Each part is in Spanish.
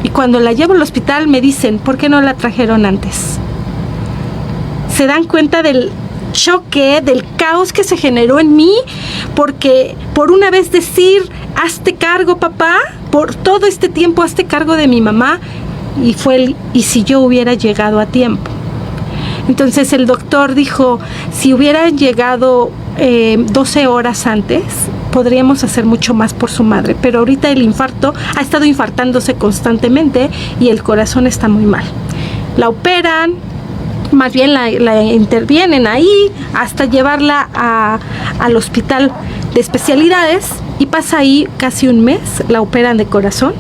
Y cuando la llevo al hospital me dicen, ¿por qué no la trajeron antes? Se dan cuenta del choque, del caos que se generó en mí, porque por una vez decir, hazte cargo, papá, por todo este tiempo hazte cargo de mi mamá, y si yo hubiera llegado a tiempo. Entonces el doctor dijo, si hubieran llegado 12 horas antes, podríamos hacer mucho más por su madre, pero ahorita el infarto ha estado infartándose constantemente y el corazón está muy mal. La operan, más bien la intervienen ahí hasta llevarla al hospital de especialidades, y pasa ahí casi un mes, la operan de corazón.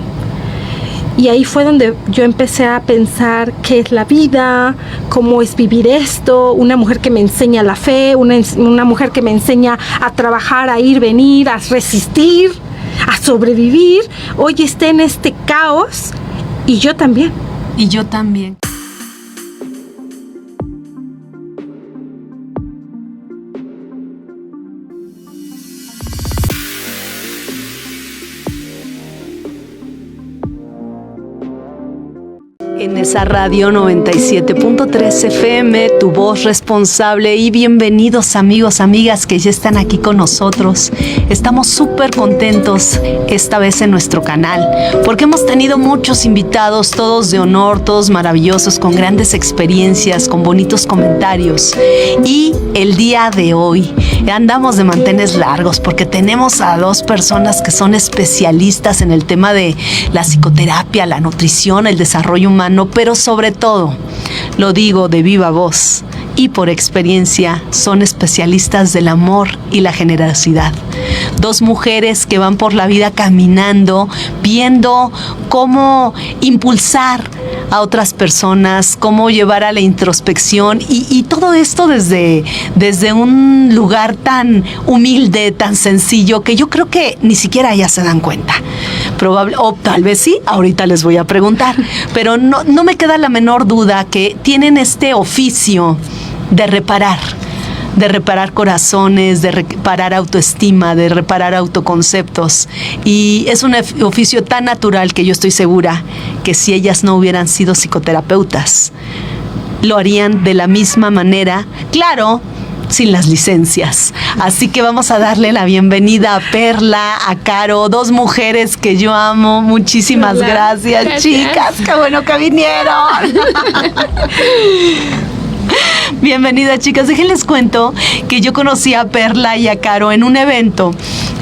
Y ahí fue donde yo empecé a pensar qué es la vida, cómo es vivir esto, una mujer que me enseña la fe, una mujer que me enseña a trabajar, a ir, venir, a resistir, a sobrevivir. Hoy está en este caos, y yo también. Y yo también. En esa radio 97.3 FM, tu voz responsable, y bienvenidos amigos, amigas que ya están aquí con nosotros. Estamos súper contentos esta vez en nuestro canal, porque hemos tenido muchos invitados, todos de honor, todos maravillosos, con grandes experiencias, con bonitos comentarios. Y el día de hoy andamos de mantenes largos, porque tenemos a dos personas que son especialistas en el tema de la psicoterapia, la nutrición, el desarrollo humano, pero sobre todo, lo digo de viva voz y por experiencia, son especialistas del amor y la generosidad. Dos mujeres que van por la vida caminando, viendo cómo impulsar a otras personas, cómo llevar a la introspección, y todo esto desde un lugar tan humilde, tan sencillo, que yo creo que ni siquiera ellas se dan cuenta. O tal vez sí, ahorita les voy a preguntar, pero no me queda la menor duda que tienen este oficio de reparar corazones, de reparar autoestima, de reparar autoconceptos, y es un oficio tan natural que yo estoy segura que si ellas no hubieran sido psicoterapeutas, lo harían de la misma manera, claro, sin las licencias. Así que vamos a darle la bienvenida a Perla, a Caro, dos mujeres que yo amo. Muchísimas gracias, chicas. Qué bueno que vinieron. Bienvenidas, chicas. Déjenles cuento que yo conocí a Perla y a Caro en un evento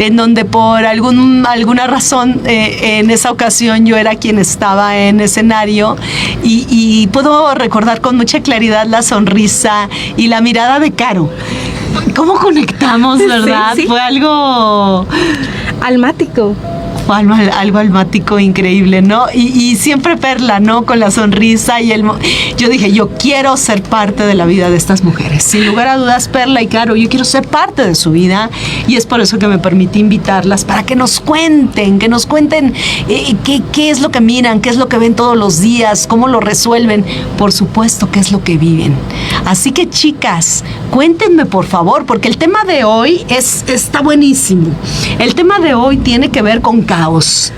en donde por alguna razón en esa ocasión yo era quien estaba en escenario, y puedo recordar con mucha claridad la sonrisa y la mirada de Caro. ¿Cómo conectamos, verdad? Sí, sí. Fue algo almático. Algo almático increíble, ¿no? Y siempre Perla, ¿no? Con la sonrisa y yo dije, yo quiero ser parte de la vida de estas mujeres. Sin lugar a dudas, Perla y Caro, yo quiero ser parte de su vida, y es por eso que me permití invitarlas, para que nos cuenten qué es lo que miran, qué es lo que ven todos los días, cómo lo resuelven, por supuesto, qué es lo que viven. Así que, chicas, cuéntenme, por favor, porque el tema de hoy está buenísimo. El tema de hoy tiene que ver con caos,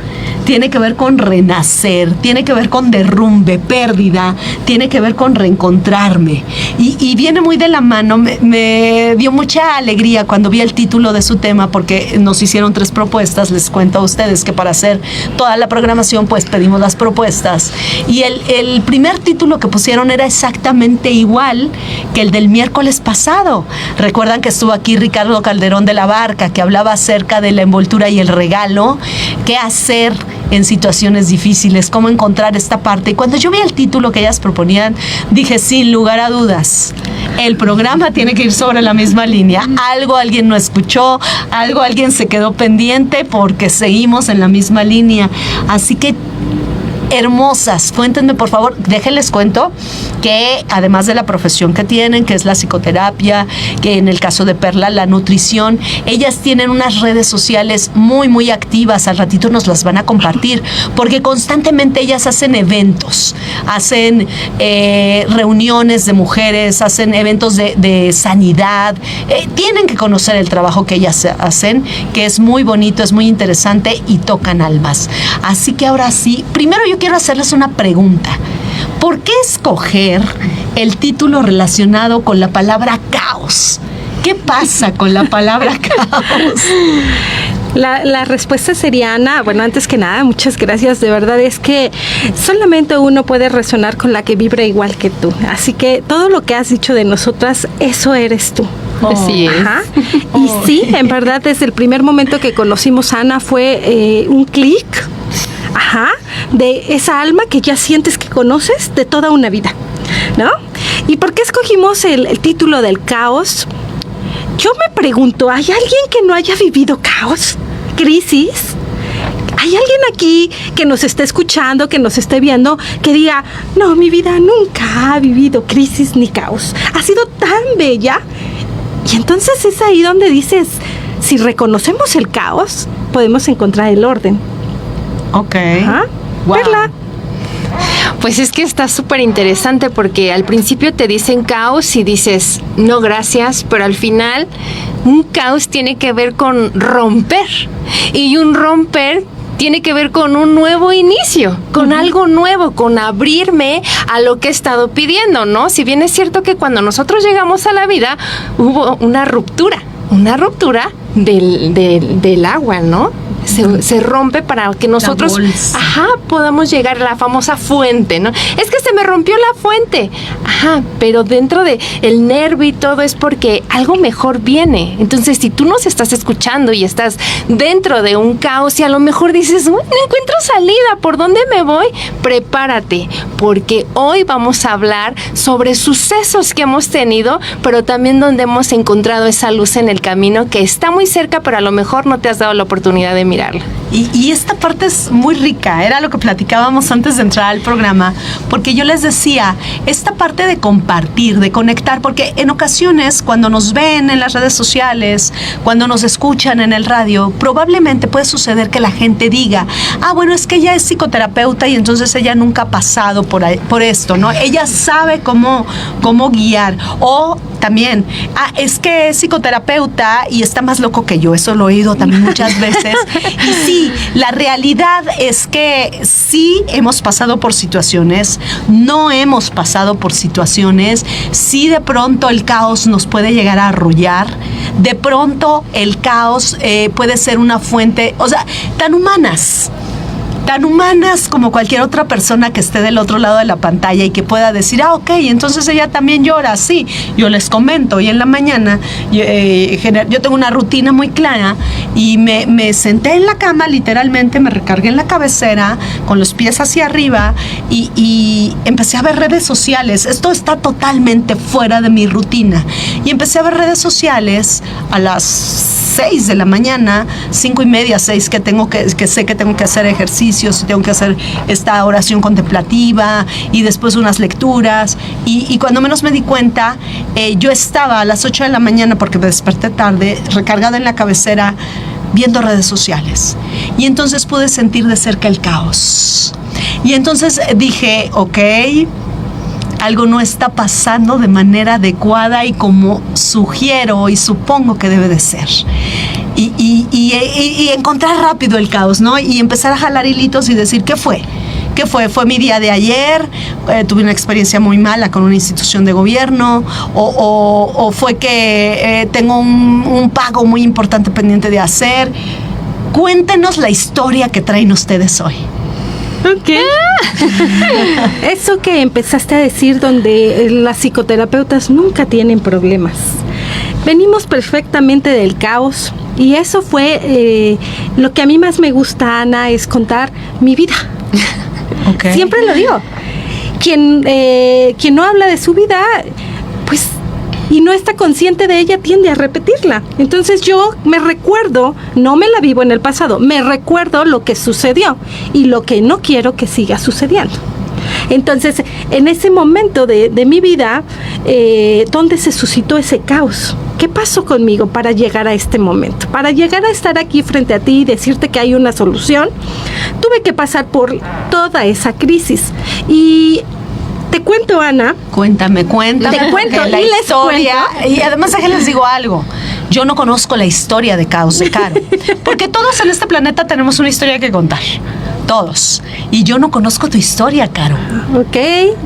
tiene que ver con renacer, tiene que ver con derrumbe, pérdida, tiene que ver con reencontrarme, y viene muy de la mano. Me dio mucha alegría cuando vi el título de su tema, porque nos hicieron 3 propuestas. Les cuento a ustedes que para hacer toda la programación pues pedimos las propuestas, y el primer título que pusieron era exactamente igual que el del miércoles pasado. Recuerdan que estuvo aquí Ricardo Calderón de la Barca, que hablaba acerca de la envoltura y el regalo, qué hacer en situaciones difíciles, cómo encontrar esta parte. Y cuando yo vi el título que ellas proponían, dije, sin lugar a dudas, el programa tiene que ir sobre la misma línea. Algo alguien no escuchó, algo alguien se quedó pendiente, porque seguimos en la misma línea. Así que, hermosas, cuéntenme, por favor. Déjenles cuento que además de la profesión que tienen, que es la psicoterapia, que en el caso de Perla, la nutrición, ellas tienen unas redes sociales muy, muy activas. Al ratito nos las van a compartir, porque constantemente ellas hacen eventos, hacen reuniones de mujeres, hacen eventos de sanidad. Tienen que conocer el trabajo que ellas hacen, que es muy bonito, es muy interesante, y tocan almas. Así que ahora sí, primero yo yo quiero hacerles una pregunta. ¿Por qué escoger el título relacionado con la palabra caos? ¿Qué pasa con la palabra caos? La respuesta sería, Ana, bueno, antes que nada, muchas gracias. De verdad es que solamente uno puede resonar con la que vibra igual que tú. Así que todo lo que has dicho de nosotras, eso eres tú. Así es. Ajá. Y sí, en verdad, desde el primer momento que conocimos a Ana fue un clic, de esa alma que ya sientes que conoces de toda una vida, ¿no? ¿Y por qué escogimos el título del caos? Yo me pregunto, ¿hay alguien que no haya vivido caos? ¿Crisis? ¿Hay alguien aquí que nos esté escuchando, que nos esté viendo, que diga, no, mi vida nunca ha vivido crisis ni caos? Ha sido tan bella. Y entonces es ahí donde dices, si reconocemos el caos, podemos encontrar el orden. Ok. Wow. Perla. Pues es que está súper interesante porque al principio te dicen caos y dices, no gracias, pero al final un caos tiene que ver con romper y un romper tiene que ver con un nuevo inicio, con algo nuevo, con abrirme a lo que he estado pidiendo, ¿no? Si bien es cierto que cuando nosotros llegamos a la vida hubo una ruptura del agua, ¿no? Se rompe para que nosotros podamos llegar a la famosa fuente, ¿no? Es que se me rompió la fuente. Pero dentro de el nervio y todo es porque algo mejor viene. Entonces, si tú nos estás escuchando y estás dentro de un caos y a lo mejor dices, no encuentro salida, ¿por dónde me voy? Prepárate, porque hoy vamos a hablar sobre sucesos que hemos tenido, pero también donde hemos encontrado esa luz en el camino que está muy cerca, pero a lo mejor no te has dado la oportunidad de mirarla. Y esta parte es muy rica, era lo que platicábamos antes de entrar al programa, porque yo les decía, esta parte de compartir, de conectar, porque en ocasiones cuando nos ven en las redes sociales, cuando nos escuchan en el radio, probablemente puede suceder que la gente diga, bueno, es que ella es psicoterapeuta y entonces ella nunca ha pasado por esto, ¿no? Ella sabe cómo guiar. O también, es que es psicoterapeuta y está más loco que yo. Eso lo he oído también muchas veces. Y sí, la realidad es que sí hemos pasado por situaciones, no hemos pasado por situaciones, sí de pronto el caos nos puede llegar a arrullar, de pronto el caos puede ser una fuente, o sea, tan humanas como cualquier otra persona que esté del otro lado de la pantalla y que pueda decir, ok, entonces ella también llora. Sí, yo les comento, y en la mañana yo tengo una rutina muy clara y me senté en la cama, literalmente me recargué en la cabecera con los pies hacia arriba y empecé a ver redes sociales. Esto está totalmente fuera de mi rutina y empecé a ver redes sociales a las 6 de la mañana, 5:30, 6, que sé que tengo que hacer ejercicios y tengo que hacer esta oración contemplativa y después unas lecturas y cuando menos me di cuenta, yo estaba a las 8 de la mañana porque me desperté tarde, recargada en la cabecera viendo redes sociales y entonces pude sentir de cerca el caos y entonces dije, ok, algo no está pasando de manera adecuada y como sugiero y supongo que debe de ser. Y encontrar rápido el caos, ¿no? Y empezar a jalar hilitos y decir, ¿qué fue? ¿Qué fue? ¿Fue mi día de ayer? ¿Tuve una experiencia muy mala con una institución de gobierno? ¿O fue que tengo un pago muy importante pendiente de hacer? Cuéntenos la historia que traen ustedes hoy. Ok. Eso que empezaste a decir donde las psicoterapeutas nunca tienen problemas. Venimos perfectamente del caos y eso fue lo que a mí más me gusta, Ana, es contar mi vida. Okay. Siempre lo digo. Quien no habla de su vida, pues, y no está consciente de ella, tiende a repetirla. Entonces yo me recuerdo, no me la vivo en el pasado, me recuerdo lo que sucedió y lo que no quiero que siga sucediendo. Entonces, en ese momento de mi vida, ¿dónde se suscitó ese caos? ¿Qué pasó conmigo para llegar a este momento? Para llegar a estar aquí frente a ti y decirte que hay una solución, tuve que pasar por toda esa crisis. Y te cuento, Ana. Cuéntame. Te cuento la historia. Y además, les digo algo. Yo no conozco la historia de Caos de Caro. Porque todos en este planeta tenemos una historia que contar. todos. Y yo no conozco tu historia, Caro. Ok,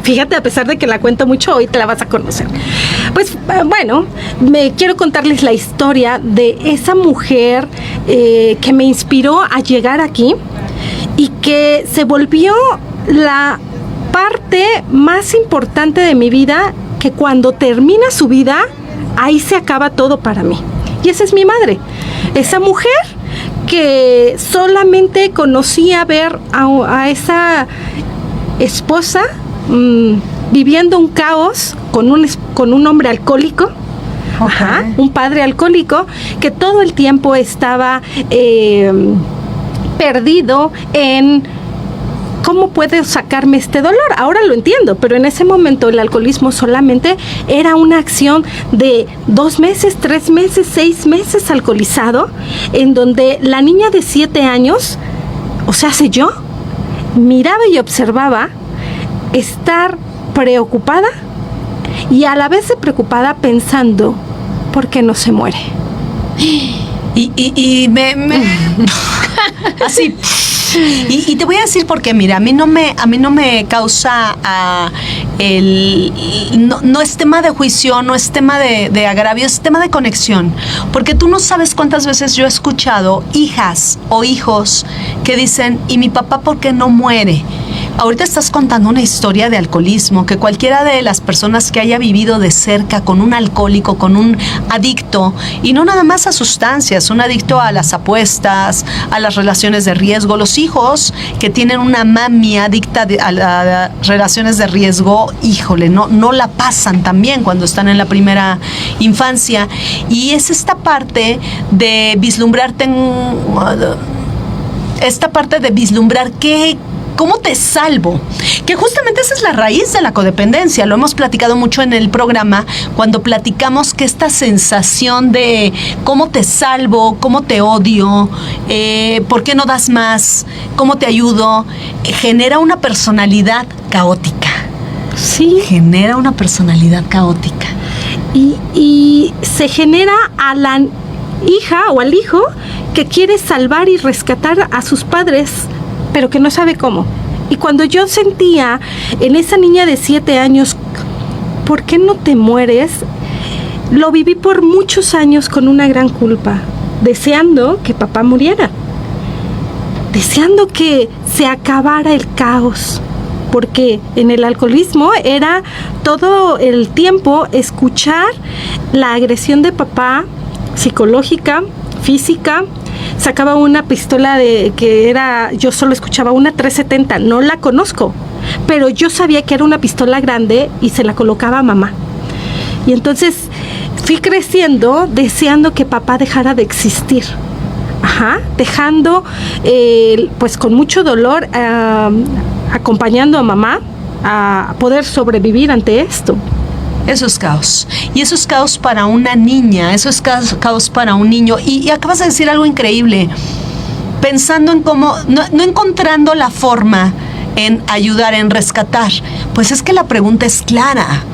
fíjate, a pesar de que la cuento mucho, hoy te la vas a conocer. Pues bueno, me quiero contarles la historia de esa mujer que me inspiró a llegar aquí y que se volvió la parte más importante de mi vida, que cuando termina su vida, ahí se acaba todo para mí. Y esa es mi madre, esa mujer que solamente conocía ver a esa esposa viviendo un caos con un hombre alcohólico. Okay. Ajá, un padre alcohólico que todo el tiempo estaba perdido en ¿cómo puede sacarme este dolor? Ahora lo entiendo, pero en ese momento el alcoholismo solamente era una acción de 2 meses, 3 meses, 6 meses alcoholizado, en donde la niña de 7 años, o sea, yo, miraba y observaba estar preocupada y a la vez de preocupada pensando, ¿por qué no se muere? Y me así. Y te voy a decir por qué, mira, a mí no me causa no es tema de juicio, no es tema de agravio, es tema de conexión, porque tú no sabes cuántas veces yo he escuchado hijas o hijos que dicen, ¿y mi papá por qué no muere? Ahorita estás contando una historia de alcoholismo que cualquiera de las personas que haya vivido de cerca con un alcohólico, con un adicto, y no nada más a sustancias, un adicto a las apuestas, a las relaciones de riesgo, los hijos que tienen una mami adicta a las relaciones de riesgo, híjole, no la pasan tan bien cuando están en la primera infancia. Y es esta parte de vislumbrarte ¿cómo te salvo? Que justamente esa es la raíz de la codependencia. Lo hemos platicado mucho en el programa cuando platicamos que esta sensación de cómo te salvo, cómo te odio, por qué no das más, cómo te ayudo, genera una personalidad caótica. Sí. Genera una personalidad caótica. Y se genera a la hija o al hijo que quiere salvar y rescatar a sus padres, pero que no sabe cómo. Y cuando yo sentía en esa niña de 7 años, ¿por qué no te mueres? Lo viví por muchos años con una gran culpa, deseando que papá muriera, deseando que se acabara el caos, porque en el alcoholismo era todo el tiempo escuchar la agresión de papá, psicológica, física. Sacaba una pistola yo solo escuchaba una 370, no la conozco, pero yo sabía que era una pistola grande y se la colocaba a mamá. Y entonces fui creciendo deseando que papá dejara de existir. Dejando, pues con mucho dolor, acompañando a mamá a poder sobrevivir ante esto. Eso es caos. Y eso es caos para una niña, eso es caos para un niño. Y acabas de decir algo increíble, pensando en cómo, no encontrando la forma en ayudar, en rescatar. Pues es que la pregunta es clara.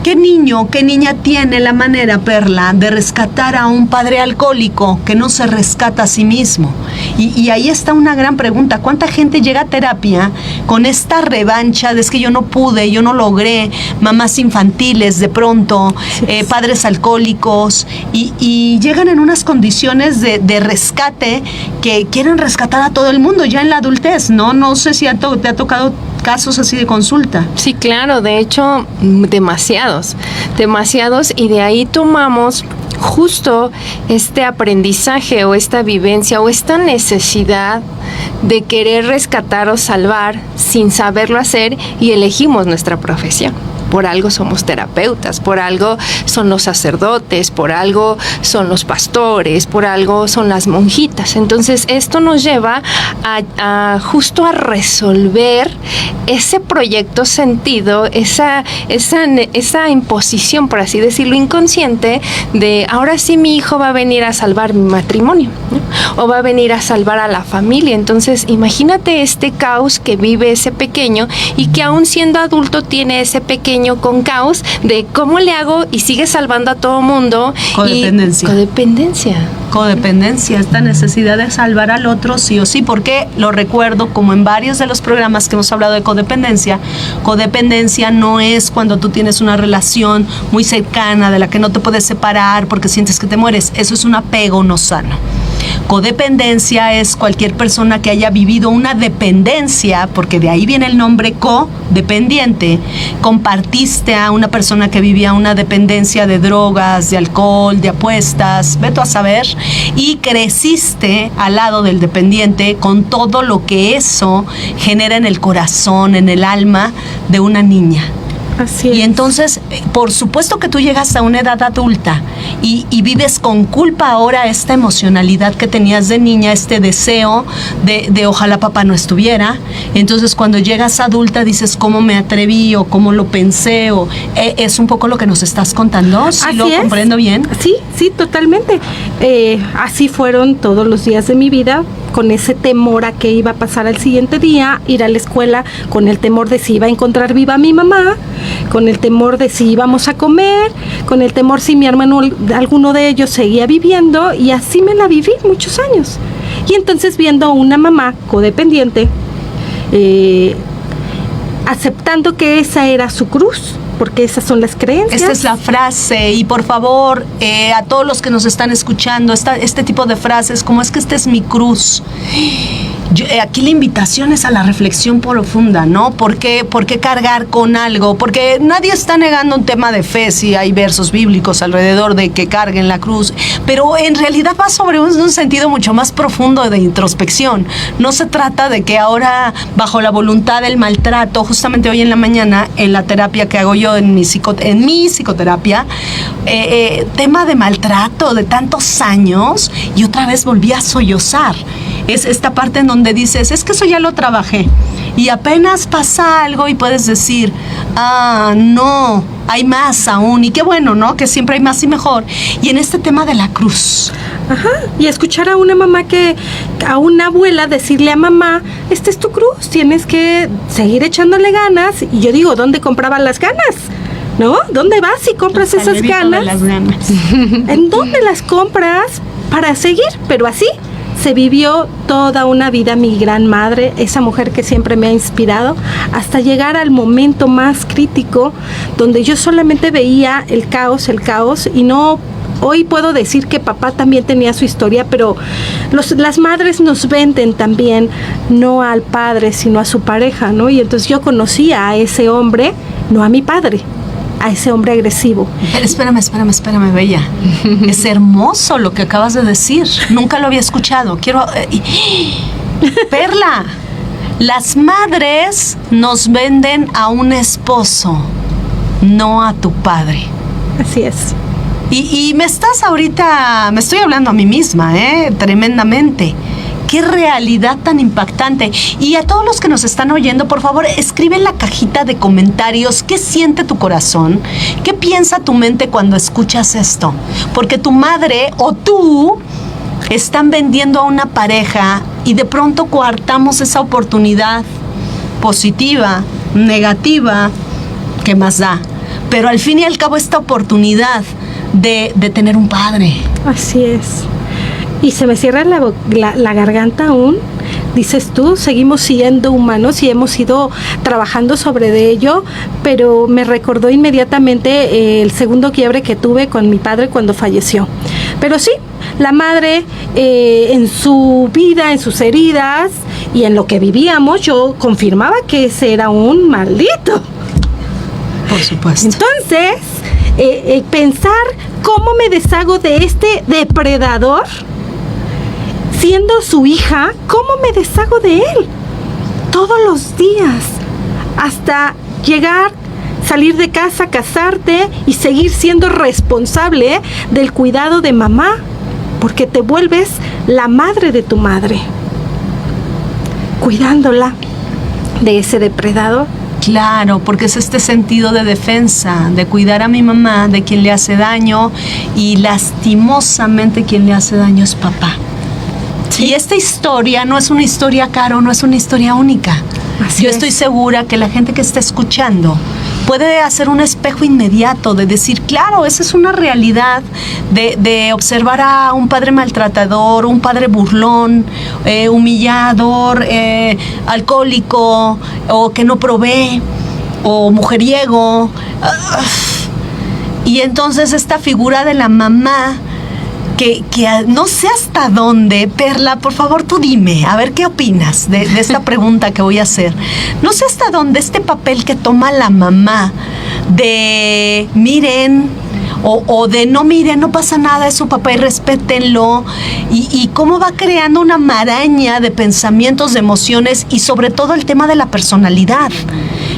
¿Qué niño, qué niña tiene la manera, Perla, de rescatar a un padre alcohólico que no se rescata a sí mismo? Y ahí está una gran pregunta. ¿Cuánta gente llega a terapia con esta revancha de es que yo no pude, yo no logré, mamás infantiles de pronto, padres alcohólicos, y llegan en unas condiciones de rescate que quieren rescatar a todo el mundo ya en la adultez, ¿no? No sé si te ha tocado casos así de consulta. Sí, claro, de hecho, demasiados, y de ahí tomamos justo este aprendizaje o esta vivencia o esta necesidad de querer rescatar o salvar sin saberlo hacer y elegimos nuestra profesión. Por algo somos terapeutas, por algo son los sacerdotes, por algo son los pastores, por algo son las monjitas. Entonces esto nos lleva a justo a resolver ese proyecto sentido, esa imposición, por así decirlo, inconsciente de ahora sí mi hijo va a venir a salvar mi matrimonio, ¿no? O va a venir a salvar a la familia. Entonces imagínate este caos que vive ese pequeño y que aún siendo adulto tiene ese pequeño pequeño con caos de cómo le hago y sigue salvando a todo mundo. Codependencia. Codependencia, esta necesidad de salvar al otro sí o sí, porque lo recuerdo como en varios de los programas que hemos hablado de codependencia. Codependencia no es cuando tú tienes una relación muy cercana de la que no te puedes separar porque sientes que te mueres. Eso es un apego no sano. Codependencia es cualquier persona que haya vivido una dependencia, porque de ahí viene el nombre codependiente. Compartiste a una persona que vivía una dependencia de drogas, de alcohol, de apuestas, vete a saber, y creciste al lado del dependiente con todo lo que eso genera en el corazón, en el alma de una niña. Así es. Y entonces, por supuesto que tú llegas a una edad adulta y vives con culpa ahora esta emocionalidad que tenías de niña, este deseo de ojalá papá no estuviera. Entonces, cuando llegas adulta dices, ¿cómo me atreví? O ¿cómo lo pensé? O es un poco lo que nos estás contando. ¿Sí lo comprendo bien? Sí, totalmente. Así fueron todos los días de mi vida, con ese temor a que iba a pasar al siguiente día, ir a la escuela con el temor de si iba a encontrar viva a mi mamá, con el temor de si íbamos a comer, con el temor si mi hermano, alguno de ellos seguía viviendo, y así me la viví muchos años. Y entonces viendo a una mamá codependiente, aceptando que esa era su cruz, porque esas son las creencias. Esta es la frase, y por favor, a todos los que nos están escuchando, este tipo de frases, como es que esta es mi cruz. Aquí la invitación es a la reflexión profunda, ¿no? ¿Por qué cargar con algo? Porque nadie está negando un tema de fe, si hay versos bíblicos alrededor de que carguen la cruz, pero en realidad va sobre un sentido mucho más profundo de introspección. No se trata de que ahora, bajo la voluntad del maltrato, justamente hoy en la mañana, en la terapia que hago yo, en mi psicoterapia, tema de maltrato de tantos años, y otra vez volví a sollozar. Es esta parte en donde dices, es que eso ya lo trabajé, y apenas pasa algo y puedes decir, no, hay más aún, y qué bueno, ¿no? Que siempre hay más y mejor. Y en este tema de la cruz. Ajá, y escuchar a una mamá a una abuela decirle a mamá, esta es tu cruz, tienes que seguir echándole ganas. Y yo digo, ¿dónde compraba las ganas? ¿No? ¿Dónde vas y compras esas ganas? Las ganas. ¿En dónde las compras para seguir? Pero así se vivió toda una vida mi gran madre, esa mujer que siempre me ha inspirado, hasta llegar al momento más crítico, donde yo solamente veía el caos, y no. Hoy puedo decir que papá también tenía su historia, pero las madres nos venden también, no al padre, sino a su pareja, ¿no? Y entonces yo conocía a ese hombre, no a mi padre, a ese hombre agresivo. Espérame, bella. Es hermoso lo que acabas de decir. Nunca lo había escuchado. Perla, las madres nos venden a un esposo, no a tu padre. Así es. Y me estoy hablando a mí misma, tremendamente. Qué realidad tan impactante. Y a todos los que nos están oyendo, por favor, escribe en la cajita de comentarios qué siente tu corazón, qué piensa tu mente cuando escuchas esto. Porque tu madre o tú están vendiendo a una pareja y de pronto coartamos esa oportunidad positiva, negativa, ¿qué más da? Pero al fin y al cabo esta oportunidad de tener un padre. Así es. Y se me cierra la garganta aún. Dices tú, seguimos siendo humanos y hemos ido trabajando sobre de ello, pero me recordó inmediatamente el segundo quiebre que tuve con mi padre cuando falleció. Pero sí, la madre en su vida, en sus heridas y en lo que vivíamos, yo confirmaba que ese era un maldito. Por supuesto. Entonces, pensar cómo me deshago de este depredador, siendo su hija, ¿cómo me deshago de él? Todos los días, hasta llegar, salir de casa, casarte y seguir siendo responsable del cuidado de mamá, porque te vuelves la madre de tu madre, cuidándola de ese depredador. Claro, porque es este sentido de defensa, de cuidar a mi mamá, de quien le hace daño, y lastimosamente quien le hace daño es papá. Sí. Y esta historia no es una historia, Caro, no es una historia única. Yo estoy segura que la gente que está escuchando puede hacer un espejo inmediato de decir, claro, esa es una realidad, de observar a un padre maltratador, un padre burlón, humillador, alcohólico, o que no provee, o mujeriego. Y entonces esta figura de la mamá, que no sé hasta dónde, Perla, por favor tú dime, a ver qué opinas de esta pregunta que voy a hacer. No sé hasta dónde este papel que toma la mamá de miren, o de no miren, no pasa nada, es su papá y respétenlo, y cómo va creando una maraña de pensamientos, de emociones, y sobre todo el tema de la personalidad.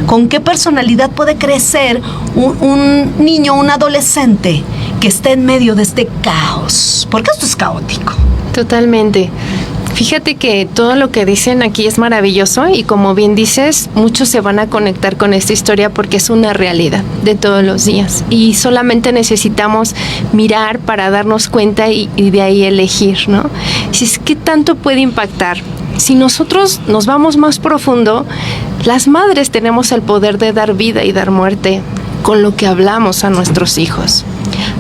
¿Con qué personalidad puede crecer un niño, un adolescente que esté en medio de este caos? Porque esto es caótico. Totalmente. Fíjate que todo lo que dicen aquí es maravilloso y como bien dices, muchos se van a conectar con esta historia porque es una realidad de todos los días y solamente necesitamos mirar para darnos cuenta y de ahí elegir, ¿no? Si es que tanto puede impactar. Si nosotros nos vamos más profundo, las madres tenemos el poder de dar vida y dar muerte con lo que hablamos a nuestros hijos.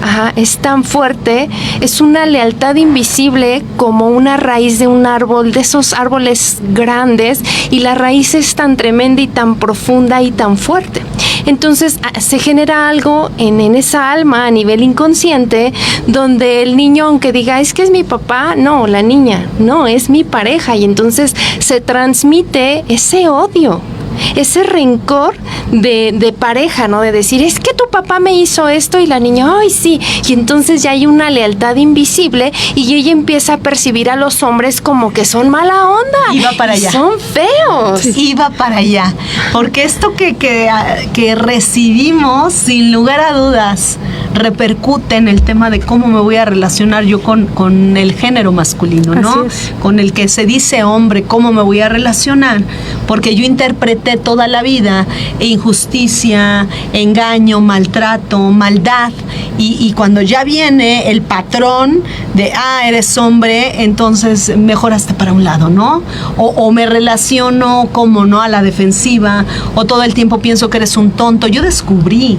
Ajá, es tan fuerte, es una lealtad invisible como una raíz de un árbol, de esos árboles grandes, y la raíz es tan tremenda y tan profunda y tan fuerte. Entonces se genera algo en esa alma a nivel inconsciente, donde el niño, aunque diga, es que es mi papá, no, la niña, no, es mi pareja, y entonces se transmite ese odio, ese rencor de pareja, ¿no? De decir, es que tu papá me hizo esto, y la niña, ay, sí. Y entonces ya hay una lealtad invisible y ella empieza a percibir a los hombres como que son mala onda. Iba para allá. Son feos. Sí. Iba para allá. Porque esto que recibimos, sin lugar a dudas, repercute en el tema de cómo me voy a relacionar yo con el género masculino, ¿no? Así es. Con el que se dice hombre, cómo me voy a relacionar. Porque yo interpreté toda la vida injusticia, engaño, maltrato, maldad, y cuando ya viene el patrón de, eres hombre, entonces mejor hasta para un lado, ¿no? O me relaciono como, ¿no? A la defensiva, o todo el tiempo pienso que eres un tonto. Yo descubrí,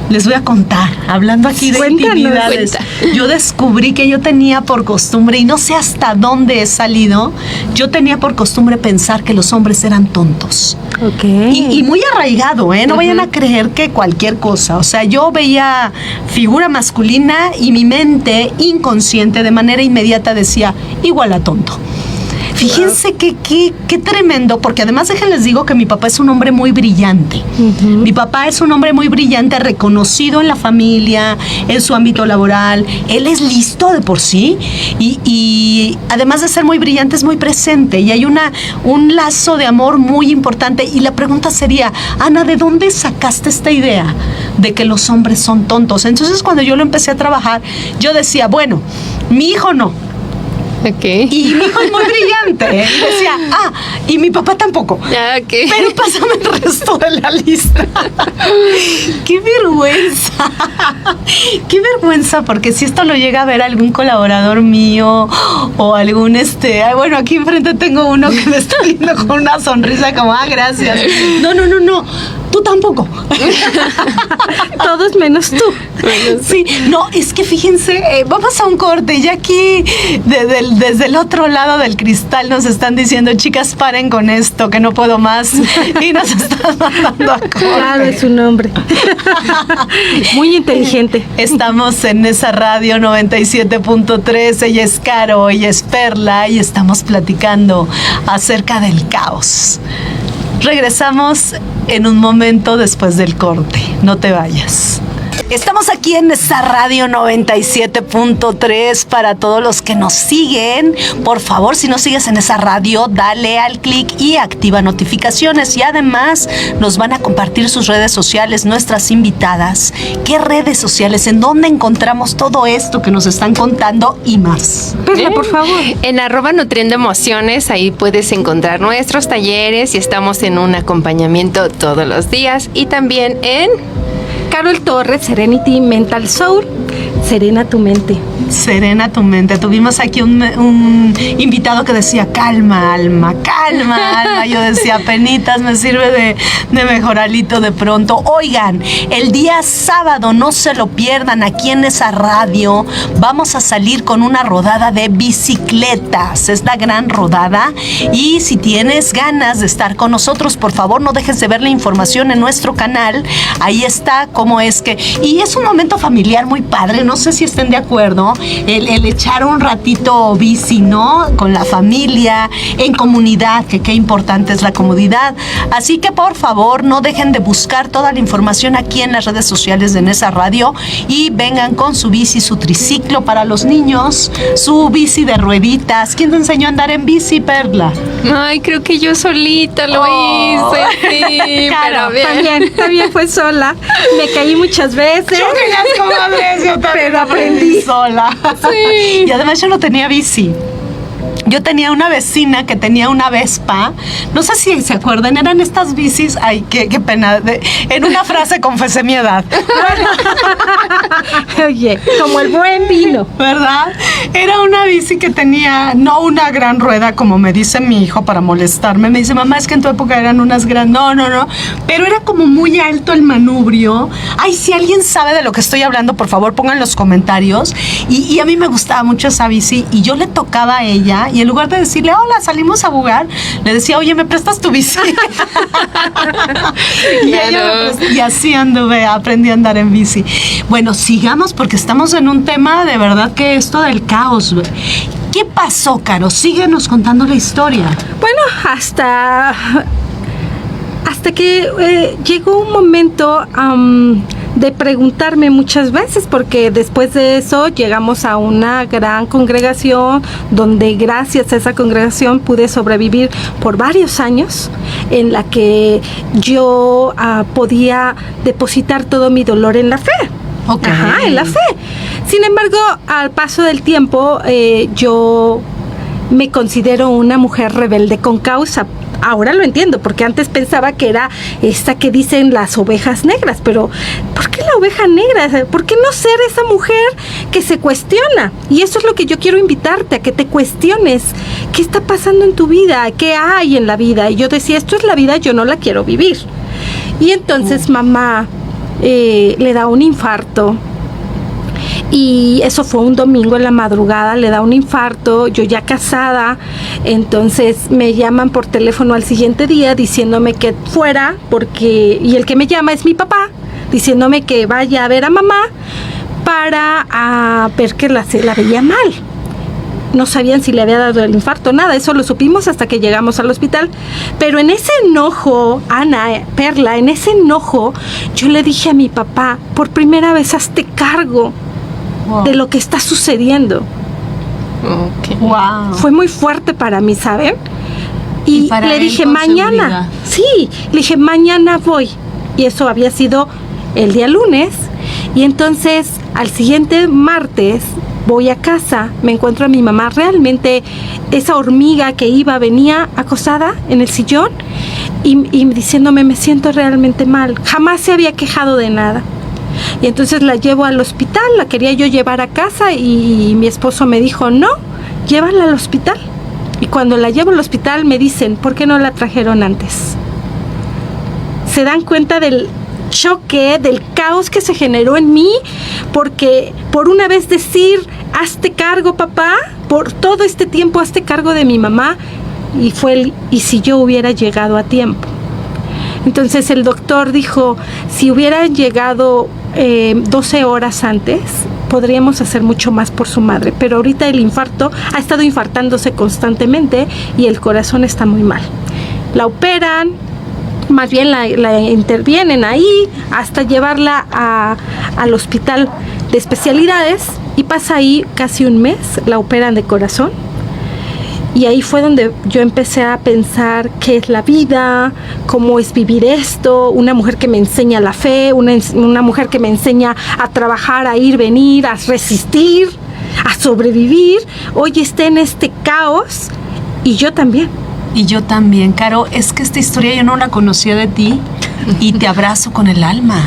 les voy a contar, hablando aquí de Cuéntanos. intimidades, yo descubrí que yo tenía por costumbre, y no sé hasta dónde he salido, yo tenía por costumbre pensar que los hombres eran tontos. Ok. Y muy arraigado, ¿eh? No vayan a creer que cualquier cosa. O sea, yo veía figura masculina y mi mente inconsciente de manera inmediata decía, igual a tonto. Fíjense qué tremendo, porque además déjenles digo que mi papá es un hombre muy brillante. Uh-huh. Mi papá es un hombre muy brillante, reconocido en la familia, en su ámbito laboral. Él es listo de por sí y además de ser muy brillante es muy presente, y hay un lazo de amor muy importante. Y la pregunta sería, Ana, ¿de dónde sacaste esta idea de que los hombres son tontos? Entonces cuando yo lo empecé a trabajar, yo decía, bueno, mi hijo no. Okay. Y mi hijo es muy brillante. Y decía, y mi papá tampoco. Okay. Pero pásame el resto de la lista. ¡Qué vergüenza! ¡Qué vergüenza! Porque si esto lo llega a ver algún colaborador mío o algún bueno, aquí enfrente tengo uno que me está viendo con una sonrisa como, gracias. No. Tú tampoco. Todos menos tú. Sí, no, es que fíjense, vamos a un corte y aquí desde el otro lado del cristal nos están diciendo, chicas, paren con esto, que no puedo más, y nos están mandando a corte. Claro, es un hombre. Muy inteligente. Estamos en esa radio 97.3, ella es Caro, ella es Perla, y estamos platicando acerca del caos. Regresamos en un momento después del corte. No te vayas. Estamos aquí en esa radio 97.3 para todos los que nos siguen. Por favor, si no sigues en esa radio, dale al clic y activa notificaciones. Y además nos van a compartir sus redes sociales, nuestras invitadas. ¿Qué redes sociales? ¿En dónde encontramos todo esto que nos están contando y más? Perla, por favor. En @Nutriendo Emociones, ahí puedes encontrar nuestros talleres y estamos en un acompañamiento todos los días. Y también en Carol Torres, Serenity Mental Soul. serena tu mente. Serena tu mente. Tuvimos aquí un invitado que decía, calma, alma, calma, alma. Yo decía, penitas, me sirve de mejoralito de pronto. Oigan, el día sábado, no se lo pierdan, aquí en esa radio vamos a salir con una rodada de bicicletas. Es la gran rodada. Y si tienes ganas de estar con nosotros, por favor, no dejes de ver la información en nuestro canal. Ahí está cómo es que... Y es un momento familiar muy padre. No sé si estén de acuerdo. El echar un ratito bici, ¿no? Con la familia, en comunidad, que qué importante es la comodidad. Así que, por favor, no dejen de buscar toda la información aquí en las redes sociales de Nesa Radio y vengan con su bici, su triciclo para los niños, su bici de rueditas. ¿Quién te enseñó a andar en bici, Perla? Ay, creo que yo solita lo hice. Sí, Claro, pero También fue sola. Me caí muchas veces. Yo también Pero aprendí sola. Sí. Y además yo no tenía bici. Yo tenía una vecina que tenía una Vespa. No sé si se acuerdan, eran estas bicis. Ay, qué pena. En una frase confesé mi edad. Oye, como el buen vino. ¿Verdad? Era una bici que tenía, no una gran rueda, como me dice mi hijo para molestarme. Me dice, mamá, es que en tu época eran unas grandes. No. Pero era como muy alto el manubrio. Ay, si alguien sabe de lo que estoy hablando, por favor, pongan en los comentarios. Y a mí me gustaba mucho esa bici. Y yo le tocaba a ella. Y en lugar de decirle, hola, salimos a jugar, le decía, oye, ¿me prestas tu bici? Y así anduve, aprendí a andar en bici. Bueno, sigamos porque estamos en un tema de verdad que esto del caos. ¿Qué pasó, Caro? Síguenos contando la historia. Bueno, hasta que llegó un momento de preguntarme muchas veces, porque después de eso llegamos a una gran congregación donde gracias a esa congregación pude sobrevivir por varios años, en la que yo podía depositar todo mi dolor en la fe. Okay. Ajá, en la fe. Sin embargo, al paso del tiempo, yo me considero una mujer rebelde con causa. Ahora lo entiendo, porque antes pensaba que era esta que dicen las ovejas negras, pero ¿por qué la oveja negra? ¿Por qué no ser esa mujer que se cuestiona? Y eso es lo que yo quiero invitarte, a que te cuestiones. ¿Qué está pasando en tu vida? ¿Qué hay en la vida? Y yo decía, esto es la vida, yo no la quiero vivir. Y entonces mamá le da un infarto. Y eso fue un domingo en la madrugada, le da un infarto, yo ya casada, entonces me llaman por teléfono al siguiente día diciéndome que fuera, y el que me llama es mi papá, diciéndome que vaya a ver a mamá para ver que la veía mal. No sabían si le había dado el infarto, nada, eso lo supimos hasta que llegamos al hospital. Pero en ese enojo, Ana, Perla, en ese enojo, yo le dije a mi papá, por primera vez hazte cargo de lo que está sucediendo. Okay. Wow. Fue muy fuerte para mí, ¿saben? Y le dije, mañana. Sí, le dije, mañana voy. Y eso había sido el día lunes. Y entonces, al siguiente martes, voy a casa, me encuentro a mi mamá, realmente esa hormiga que venía acostada en el sillón y diciéndome, me siento realmente mal. Jamás se había quejado de nada. Y entonces la llevo al hospital, la quería yo llevar a casa y mi esposo me dijo, no, llévala al hospital. Y cuando la llevo al hospital me dicen, ¿por qué no la trajeron antes? ¿Se dan cuenta del choque, del caos que se generó en mí? Porque por una vez decir, hazte cargo, papá, por todo este tiempo hazte cargo de mi mamá, y si yo hubiera llegado a tiempo. Entonces el doctor dijo, si hubieran llegado 12 horas antes, podríamos hacer mucho más por su madre, pero ahorita el infarto ha estado infartándose constantemente y el corazón está muy mal. La operan, más bien la intervienen ahí hasta llevarla al hospital de especialidades, y pasa ahí casi un mes, la operan de corazón. Y ahí fue donde yo empecé a pensar qué es la vida, cómo es vivir esto, una mujer que me enseña la fe, una mujer que me enseña a trabajar, a ir, venir, a resistir, a sobrevivir. Hoy está en este caos y yo también. Y yo también, Caro, es que esta historia yo no la conocía de ti y te abrazo con el alma.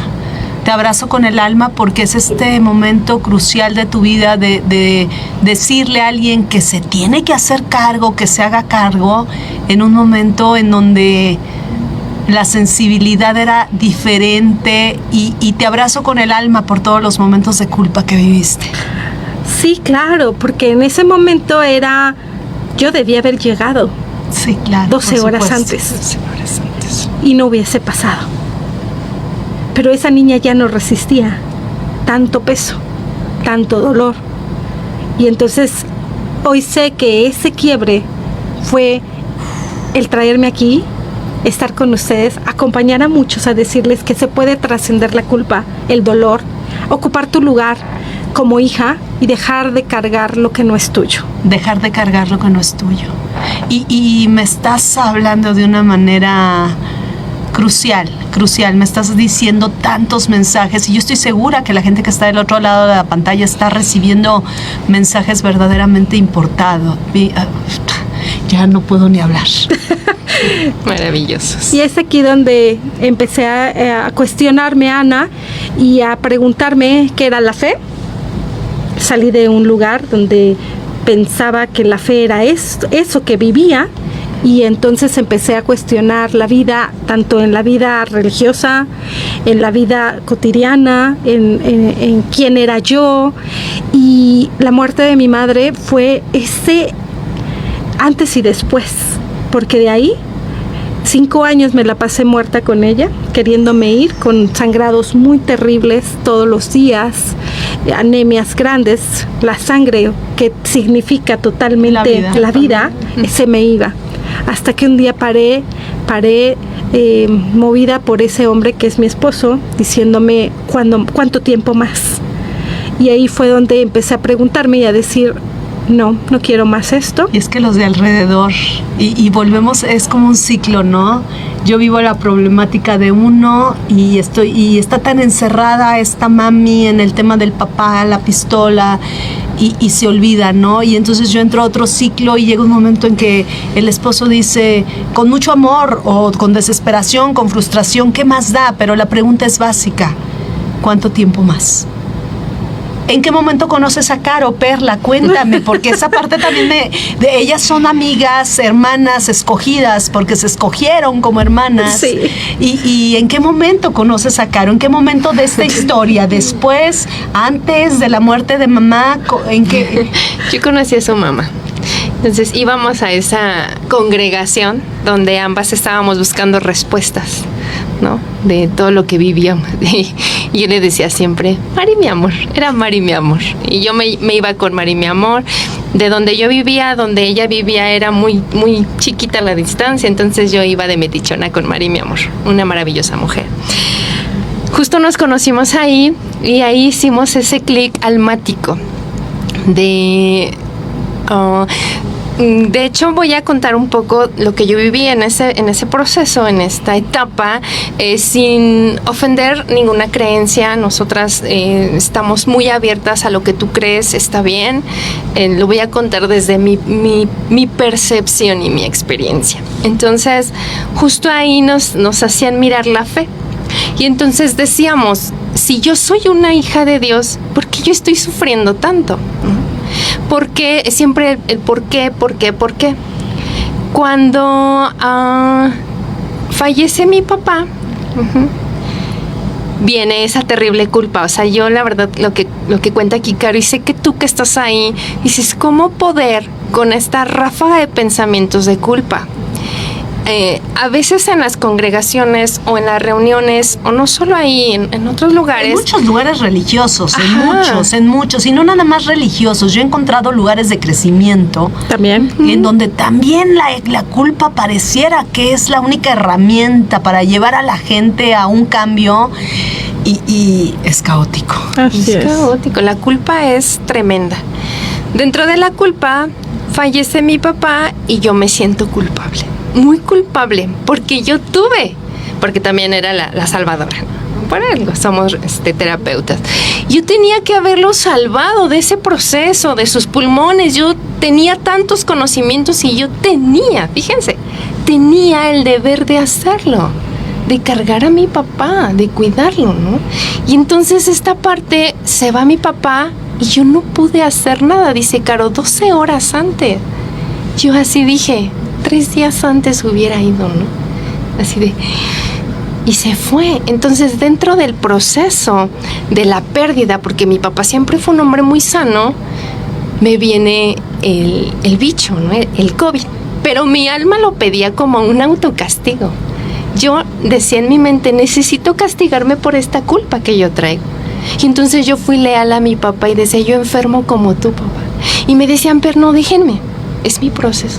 Te abrazo con el alma porque es este momento crucial de tu vida de decirle a alguien que se tiene que hacer cargo, que se haga cargo en un momento en donde la sensibilidad era diferente y te abrazo con el alma por todos los momentos de culpa que viviste. Sí, claro, porque en ese momento yo debía haber llegado. Sí, claro. 12 horas antes. 12 horas antes. Y no hubiese pasado. Pero esa niña ya no resistía tanto peso, tanto dolor. Y entonces hoy sé que ese quiebre fue el traerme aquí, estar con ustedes, acompañar a muchos a decirles que se puede trascender la culpa, el dolor, ocupar tu lugar como hija y dejar de cargar lo que no es tuyo. Dejar de cargar lo que no es tuyo. Y me estás hablando de una manera crucial, me estás diciendo tantos mensajes y yo estoy segura que la gente que está del otro lado de la pantalla está recibiendo mensajes verdaderamente importados. Ya no puedo ni hablar. Maravillosos. Y es aquí donde empecé a cuestionarme, Ana, y a preguntarme qué era la fe. Salí de un lugar donde pensaba que la fe era eso que vivía, y entonces empecé a cuestionar la vida, tanto en la vida religiosa, en la vida cotidiana, en quién era yo. Y la muerte de mi madre fue ese antes y después, porque de ahí 5 años me la pasé muerta con ella, queriéndome ir, con sangrados muy terribles todos los días, anemias grandes, la sangre que significa totalmente la vida se me iba. Hasta que un día paré movida por ese hombre que es mi esposo, diciéndome cuánto tiempo más. Y ahí fue donde empecé a preguntarme y a decir, no quiero más esto. Y es que los de alrededor, y volvemos, es como un ciclo, ¿no? Yo vivo la problemática de uno y está tan encerrada esta mami en el tema del papá, la pistola, y se olvida, ¿no? Y entonces yo entro a otro ciclo y llega un momento en que el esposo dice, con mucho amor o con desesperación, con frustración, ¿qué más da? Pero la pregunta es básica, ¿cuánto tiempo más? ¿En qué momento conoces a Caro, Perla? Cuéntame, porque esa parte también de ellas son amigas, hermanas escogidas, porque se escogieron como hermanas. Sí. ¿Y en qué momento conoces a Caro? ¿En qué momento de esta historia? ¿Después? ¿Antes de la muerte de mamá? ¿En qué? Yo conocí a su mamá. Entonces íbamos a esa congregación donde ambas estábamos buscando respuestas, ¿no? De todo lo que vivíamos. Y yo le decía siempre, Mari, mi amor. Era Mari, mi amor. Y yo me iba con Mari, mi amor. De donde yo vivía, donde ella vivía, era muy, muy chiquita la distancia. Entonces yo iba de metichona con Mari, mi amor. Una maravillosa mujer. Justo nos conocimos ahí y ahí hicimos ese clic almático de hecho, voy a contar un poco lo que yo viví en ese proceso, en esta etapa, sin ofender ninguna creencia. Nosotras estamos muy abiertas a lo que tú crees está bien. Lo voy a contar desde mi percepción y mi experiencia. Entonces, justo ahí nos hacían mirar la fe. Y entonces decíamos, si yo soy una hija de Dios, ¿por qué yo estoy sufriendo tanto? Porque siempre el por qué. Cuando fallece mi papá, viene esa terrible culpa. O sea, yo la verdad lo que cuenta aquí, Caro, y sé que tú que estás ahí, dices, ¿cómo poder con esta ráfaga de pensamientos de culpa? A veces en las congregaciones o en las reuniones, o no solo ahí, en otros lugares. En muchos lugares religiosos, en muchos, y no nada más religiosos. Yo he encontrado lugares de crecimiento también, en donde también la culpa pareciera que es la única herramienta para llevar a la gente a un cambio, y es caótico. Así es. Caótico, la culpa es tremenda. Dentro de la culpa, fallece mi papá y yo me siento culpable. Muy culpable, porque porque también era la salvadora. Por algo somos terapeutas. Yo tenía que haberlo salvado de ese proceso, de sus pulmones. Yo tenía tantos conocimientos y yo tenía el deber de hacerlo. de cargar a mi papá, de cuidarlo, ¿no? Y entonces esta parte se va mi papá y yo no pude hacer nada, dice Caro, 12 horas antes. Yo así dije, 3 días antes hubiera ido, ¿no? Así de... Y se fue. Entonces, dentro del proceso de la pérdida, porque mi papá siempre fue un hombre muy sano, me viene el bicho, ¿no? El COVID. Pero mi alma lo pedía como un autocastigo. Yo decía en mi mente, necesito castigarme por esta culpa que yo traigo. Y entonces yo fui leal a mi papá y decía, yo enfermo como tú, papá. Y me decían, pero no, déjenme, es mi proceso.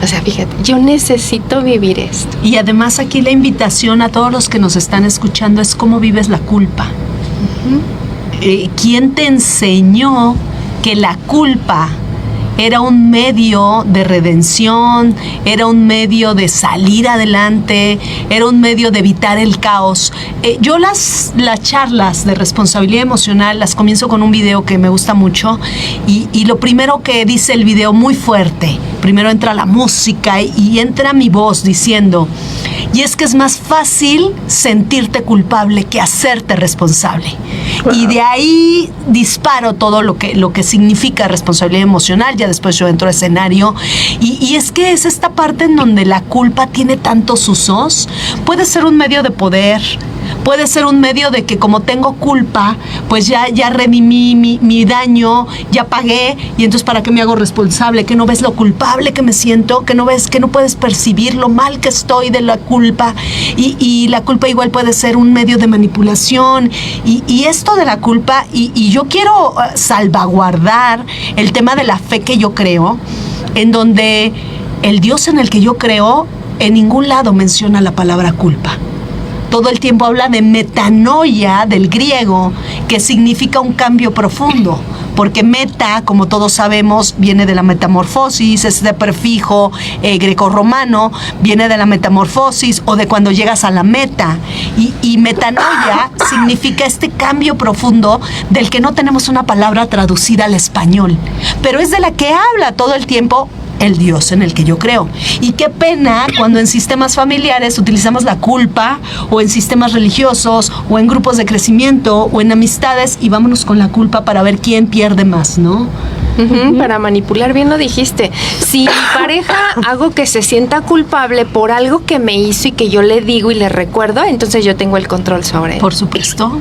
O sea, fíjate, yo necesito vivir esto. Y además aquí la invitación a todos los que nos están escuchando es cómo vives la culpa. ¿Quién te enseñó que la culpa era un medio de redención, era un medio de salir adelante, era un medio de evitar el caos? Yo las charlas de responsabilidad emocional las comienzo con un video que me gusta mucho y lo primero que dice el video muy fuerte, primero entra la música y entra mi voz diciendo, y es que es más fácil sentirte culpable que hacerte responsable. Wow. Y de ahí disparo todo lo que significa responsabilidad emocional. Ya después yo entro a escenario y es que es esta parte en donde la culpa tiene tantos usos. Puede ser un medio de poder, puede ser un medio de que como tengo culpa, pues ya redimí mi daño, ya pagué, y entonces ¿para qué me hago responsable? ¿Que no ves lo culpable que me siento? ¿Que no ves, que no puedes percibir lo mal que estoy de la culpa? Y la culpa igual puede ser un medio de manipulación. Y esto de la culpa, y yo quiero salvaguardar el tema de la fe que yo creo, en donde el Dios en el que yo creo en ningún lado menciona la palabra culpa. Todo el tiempo habla de metanoia, del griego, que significa un cambio profundo, porque meta, como todos sabemos, viene de la metamorfosis, es de prefijo grecorromano, viene de la metamorfosis o de cuando llegas a la meta. Y metanoia significa este cambio profundo del que no tenemos una palabra traducida al español, pero es de la que habla todo el tiempo el Dios en el que yo creo. Y qué pena cuando en sistemas familiares utilizamos la culpa, o en sistemas religiosos, o en grupos de crecimiento, o en amistades, y vámonos con la culpa para ver quién pierde más, ¿no? Para manipular, bien lo dijiste. Si mi pareja hago que se sienta culpable por algo que me hizo y que yo le digo y le recuerdo, entonces yo tengo el control sobre él. Por supuesto.